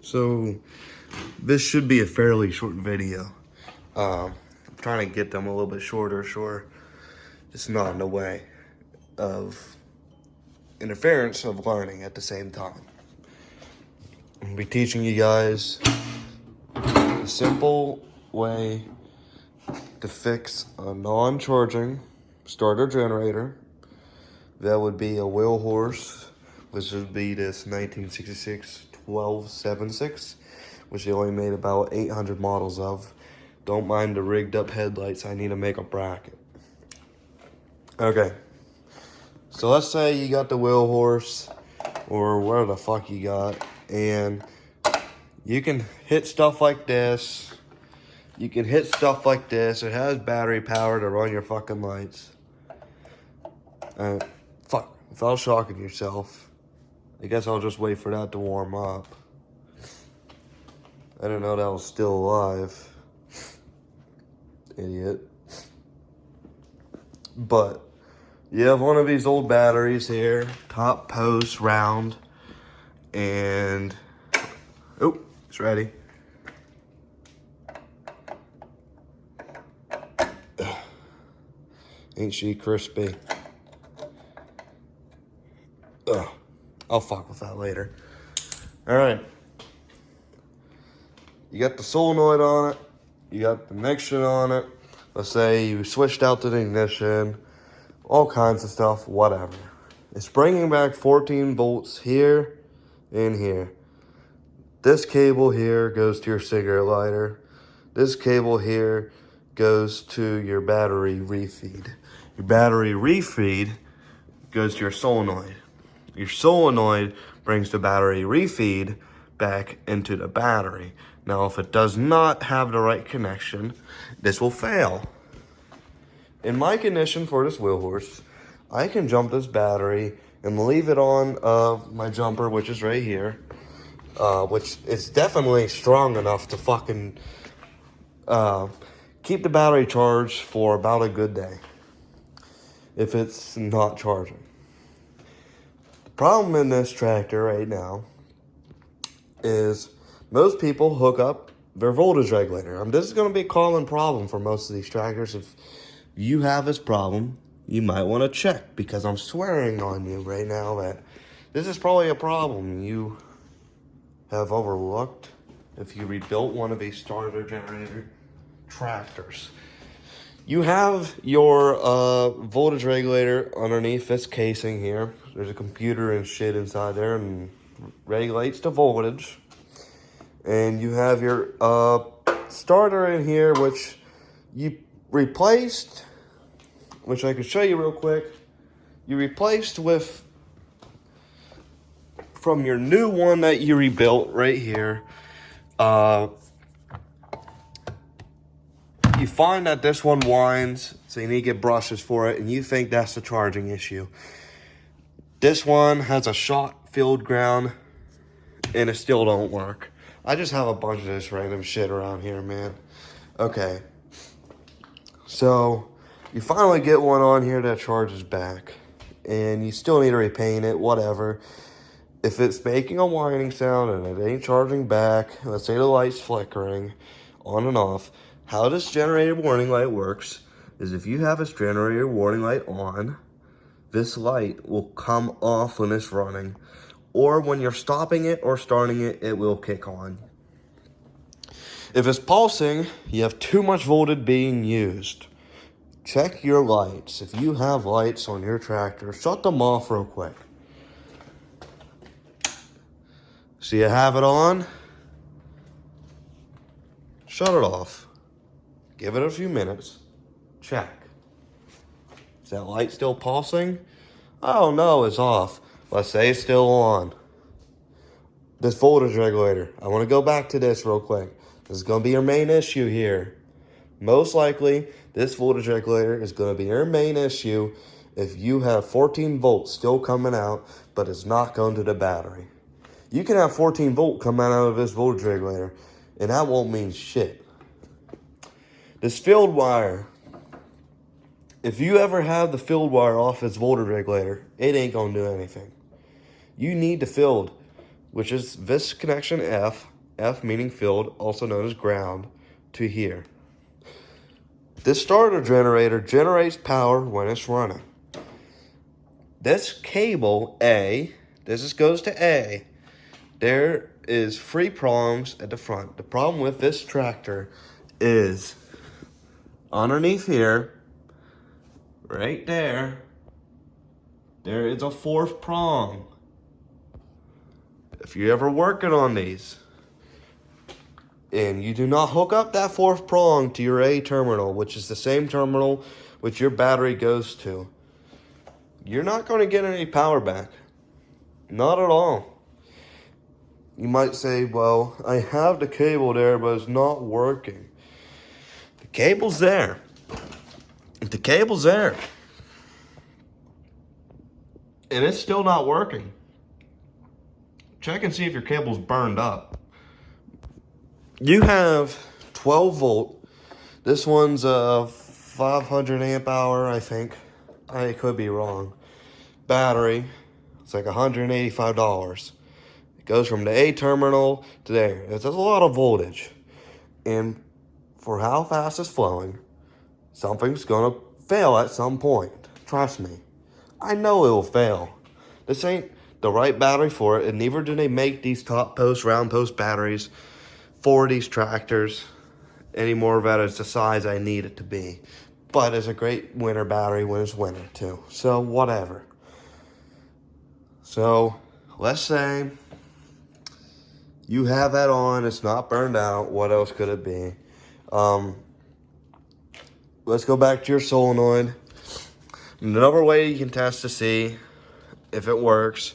So this should be a fairly short video. I'm trying to get them a little bit shorter, sure. It's not in the way of interference of learning at the same time. I'm gonna be teaching you guys a simple way to fix a non-charging starter generator. That would be a Wheelhorse, which would be this 1966 1276, which they only made about 800 models of. Don't mind the rigged up headlights, I need to make a bracket. Okay, so let's say you got the Wheelhorse, or whatever the fuck you got, and you can hit stuff like this. You can hit stuff like this. It has battery power to run your fucking lights. Fuck, without shocking yourself, I guess I'll just wait for that to warm up. I didn't know that was still alive. Idiot. But you have one of these old batteries here, top post, round, and oh, it's ready. Ain't she crispy? Ugh. I'll fuck with that later. Alright. You got the solenoid on it. You got the ignition on it. Let's say you switched out to the ignition. All kinds of stuff, whatever. It's bringing back 14 volts here and here. This cable here goes to your cigarette lighter. This cable here goes to your battery refeed. Your battery refeed goes to your solenoid. Your solenoid brings the battery refeed back into the battery. Now, if it does not have the right connection, this will fail. In my condition for this Wheelhorse, I can jump this battery and leave it on my jumper, which is right here, which is definitely strong enough to fucking keep the battery charged for about a good day if it's not charging. The problem in this tractor right now is most people hook up their voltage regulator. This is going to be a common problem for most of these tractors. If you have this problem, you might want to check, because I'm swearing on you right now that this is probably a problem you have overlooked if you rebuilt one of these starter generator tractors. You have your voltage regulator underneath this casing here. There's a computer and shit inside there and regulates the voltage. And you have your starter in here, which you replaced, which I can show you real quick. You replaced with, from your new one that you rebuilt right here, you find that this one winds, so you need to get brushes for it, and you think that's the charging issue. This one has a shot filled ground, and it still don't work. I just have a bunch of this random shit around here, man. Okay. So, you finally get one on here that charges back, and you still need to repaint it, whatever. If it's making a whining sound and it ain't charging back, let's say the light's flickering on and off, how this generator warning light works is if you have this generator warning light on, this light will come off when it's running, or when you're stopping it or starting it, it will kick on. If it's pulsing, you have too much voltage being used. Check your lights. If you have lights on your tractor, shut them off real quick. So you have it on, shut it off. Give it a few minutes, check. Is that light still pulsing? Oh no, it's off. Let's say it's still on. This voltage regulator, I want to go back to this real quick. This is going to be your main issue here. Most likely, this voltage regulator is going to be your main issue if you have 14 volts still coming out, but it's not going to the battery. You can have 14 volt coming out of this voltage regulator, and that won't mean shit. This field wire, if you ever have the field wire off its voltage regulator, it ain't gonna do anything. You need the field, which is this connection F, F meaning field, also known as ground, to here. This starter generator generates power when it's running. This cable A, this goes to A. There is 3 prongs at the front. The problem with this tractor is underneath here, right there, there is a 4th prong. If you're ever working on these and you do not hook up that 4th prong to your A terminal, which is the same terminal which your battery goes to, you're not going to get any power back. Not at all. You might say, well, I have the cable there, but it's not working. The cable's there. The cable's there. And it's still not working. Check and see if your cable's burned up. You have 12 volt. This one's a 500 amp hour, I think. I could be wrong. Battery. It's like $185. It goes from the A terminal to there. It's a lot of voltage. And for how fast it's flowing, something's going to fail at some point. Trust me. I know it will fail. This ain't the right battery for it, and neither do they make these top post, round post batteries for these tractors anymore that it's the size I need it to be. But it's a great winter battery when it's winter too. So whatever. So let's say you have that on, it's not burned out. What else could it be? Let's go back to your solenoid. Another way you can test to see if it works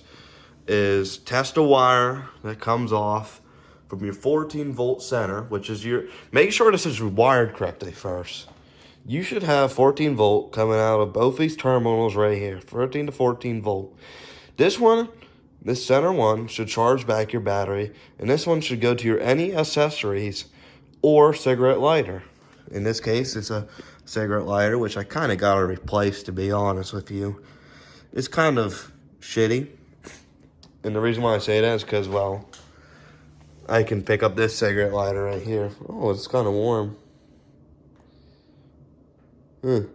is test a wire that comes off from your 14 volt center, which is your, make sure this is wired correctly first. You should have 14 volt coming out of both these terminals right here, 13 to 14 volt. This one, this center one, should charge back your battery, and this one should go to your any accessories or cigarette lighter. In this case, it's a cigarette lighter, which I kind of got to replace, to be honest with you. It's kind of shitty. And the reason why I say that is because, well, I can pick up this cigarette lighter right here. Oh, it's kind of warm. And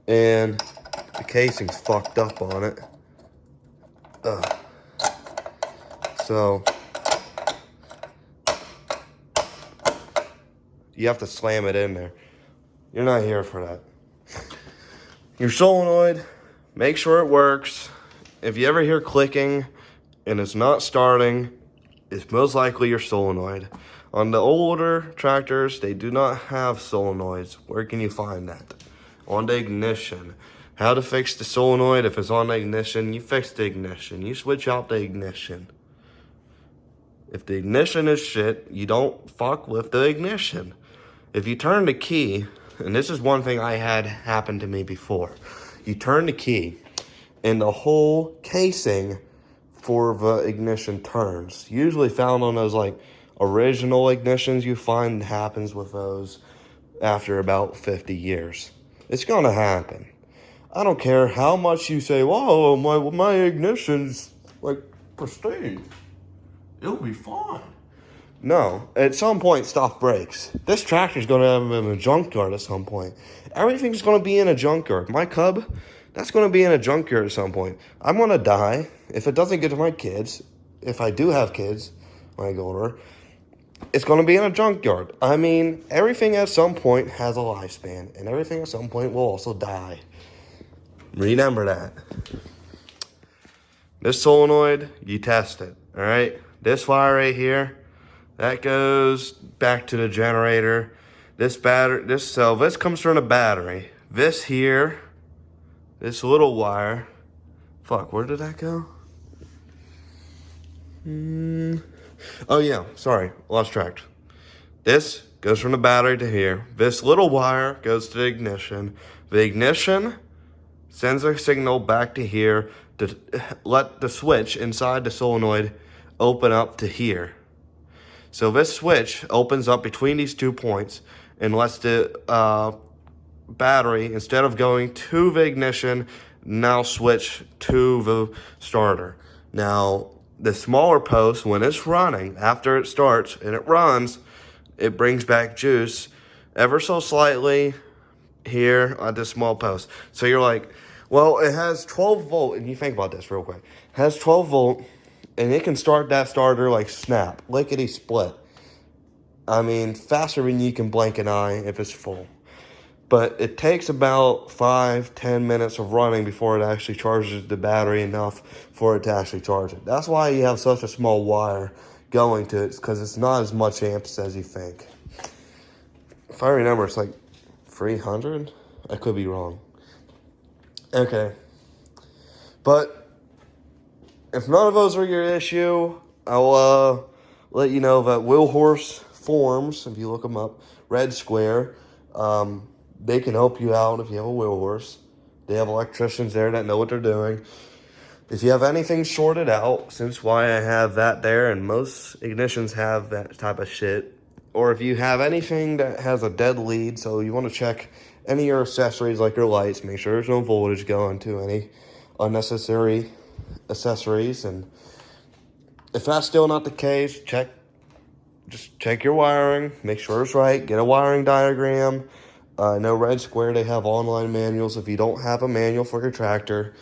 the casing's fucked up on it. So you have to slam it in there. You're not here for that. Your solenoid, make sure it works. If you ever hear clicking and it's not starting, it's most likely your solenoid. On the older tractors, they do not have solenoids. Where can you find that? On the ignition. How to fix the solenoid? If it's on the ignition, you fix the ignition. You switch out the ignition. If the ignition is shit, you don't fuck with the ignition. If you turn the key, and this is one thing I had happen to me before. You turn the key, and the whole casing for the ignition turns. Usually found on those like original ignitions, you find happens with those after about 50 years. It's gonna happen. I don't care how much you say, whoa, my ignition's like pristine. It'll be fine. No, at some point stuff breaks. This tractor's gonna have in a junkyard at some point. Everything's gonna be in a junkyard. My Cub, that's gonna be in a junkyard at some point. I'm gonna die if it doesn't get to my kids. If I do have kids when I get older, it's gonna be in a junkyard. I mean, everything at some point has a lifespan, and everything at some point will also die. Remember that. This solenoid, you test it, all right? This wire right here, that goes back to the generator. This comes from the battery. This here, this little wire, fuck, where did that go? Oh yeah, sorry, lost track. This goes from the battery to here. This little wire goes to the ignition. The ignition sends a signal back to here to let the switch inside the solenoid open up to here. So this switch opens up between these 2 points and lets the battery, instead of going to the ignition, now switch to the starter. Now, the smaller post, when it's running, after it starts and it runs, it brings back juice ever so slightly here on this small post. So you're like, well, it has 12 volt, and you think about this real quick. It has 12 volt, and it can start that starter like snap, lickety split. I mean, faster than you can blink an eye if it's full. But it takes about 5-10 minutes of running before it actually charges the battery enough for it to actually charge it. That's why you have such a small wire going to it, because it's not as much amps as you think. If I remember, it's like 300? I could be wrong. Okay. But if none of those are your issue, I'll let you know that Wheelhorse Forms, if you look them up, Red Square, they can help you out if you have a wheel horse. They have electricians there that know what they're doing. If you have anything shorted out, since why I have that there, and most ignitions have that type of shit, or if you have anything that has a dead lead, so you want to check any of your accessories like your lights, make sure there's no voltage going to any unnecessary accessories. And if that's still not the case, just check your wiring, make sure it's right, get a wiring diagram. I know Red Square, they have online manuals if you don't have a manual for your tractor.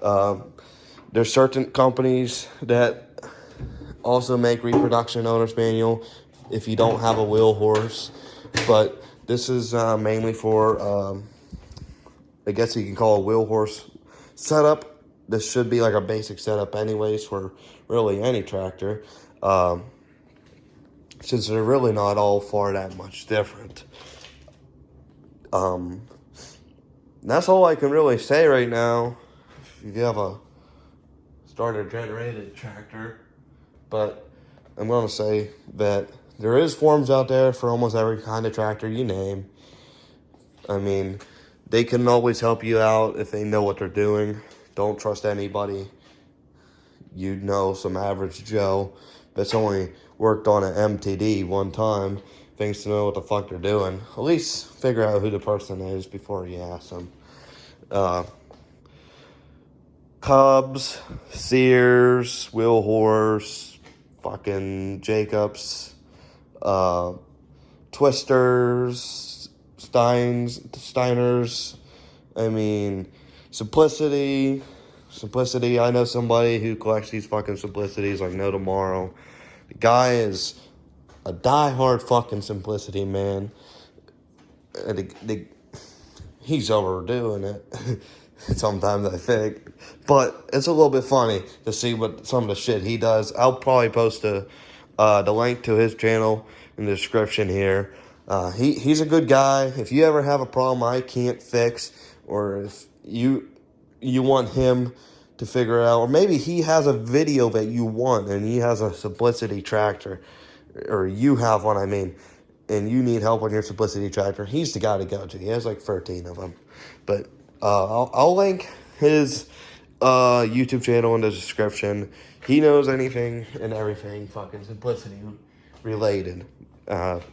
There's certain companies that also make reproduction owner's manual if you don't have a wheel horse. But this is mainly for, I guess you can call a wheel horse setup. This should be like a basic setup anyways for really any tractor. Since they're really not all far that much different. That's all I can really say right now. If you have a starter generated tractor, but I'm going to say that there is forums out there for almost every kind of tractor you name. I mean, they can always help you out if they know what they're doing. Don't trust anybody. You know, some average Joe that's only worked on an MTD one time thinks to know what the fuck they're doing. At least figure out who the person is before you ask them. Cubs, Sears, Wheelhorse, fucking Jacobs, Twisters, Steiners, I mean, Simplicity, I know somebody who collects these fucking Simplicities like no tomorrow. The guy is a die-hard fucking Simplicity man. He's overdoing it. Sometimes I think. But it's a little bit funny to see what some of the shit he does. I'll probably post the link to his channel in the description here. He's a good guy. If you ever have a problem I can't fix, or if you want him to figure out, or maybe he has a video that you want and he has a Simplicity tractor, or you have one, I mean, and you need help on your Simplicity tractor, he's the guy to go to. He has like 13 of them. But I'll link his YouTube channel in the description. He knows anything and everything fucking Simplicity related. But